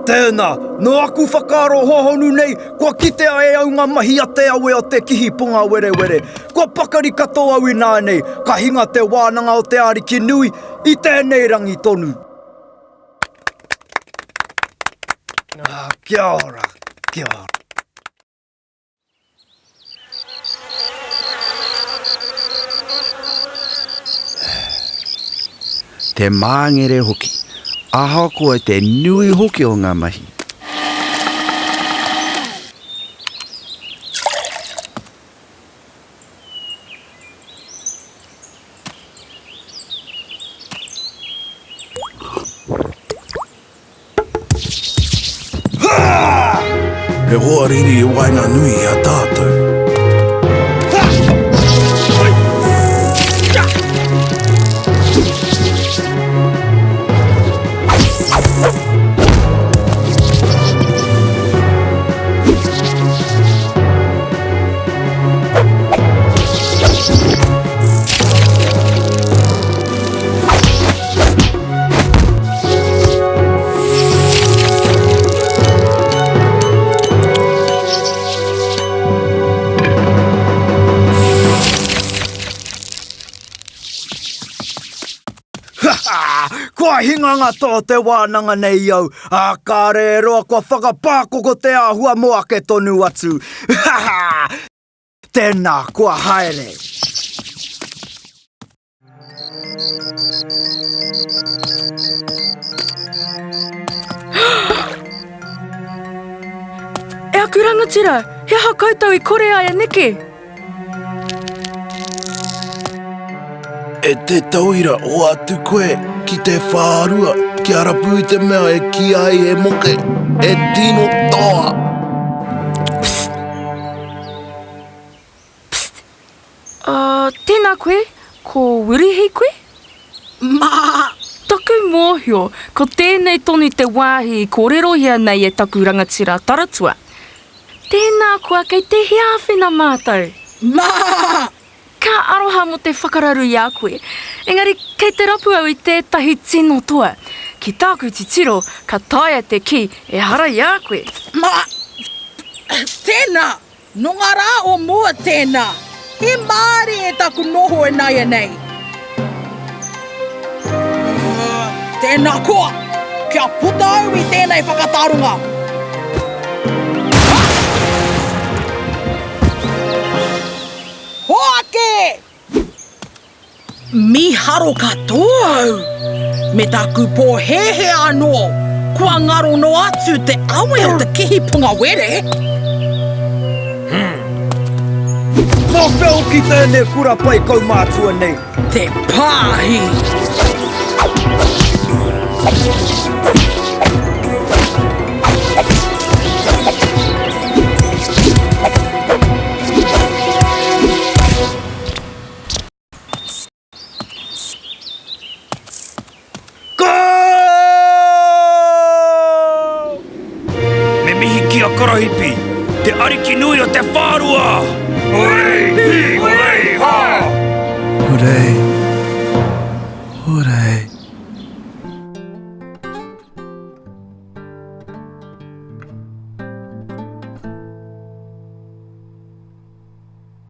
Tēnā, no aku whakaaro hohonu nei, kua kitea e au ngā mahi a te awe o te kihipunga were. Kua pakari katoa au i nānei, ka hinga te wānanga o te ariki nui i tēnei rangi tonu. Kia ora, kia ora. Te māngere hoki, aha koe te nui hoki o ngā mahi. He hoa riri i waina nui a tātou. Kua hinganga tō te wānanga nei au, a kāre roa kua whakapākoko te āhua moake tonu atu. Tēnā, kua haere. E aku rangatira, he aha koutou I kore ai aneke. E te tauira o atu koe ki te whārua, ki arapu I te mea e ki ai e moke, e tino toa. Tēnā koe, ko wirihi koe? Mā! Taku mōhio, ko tēnei tonu te wāhi ko rerohia nei e taku rangatira taratua. Tēnā koa kei te hiawhina mātou. Mā! Ka aroha mo te whakararu I a koe. Engari, kei te rapu au I tētahi tino toa. Ki tāku titiro, ka taia te ki e hara I a koe. Mā! Tēnā! No ngā rā o mua tēnā! He māri e taku noho e nai e nei. Tēnā koa! Kia puta au I tēnei whakatarunga! Hoake! Mi haro katoa au! Me taku pō hehe anō, kua ngaro no atu te awe o te kihipunga were. Mō whio ki tēnei kura pai kaumātua nei. Te pāhi! Me mihi ki a karahipi, te ariki nui o te whārua! Hurei, hi, hurei, ha! Hurei.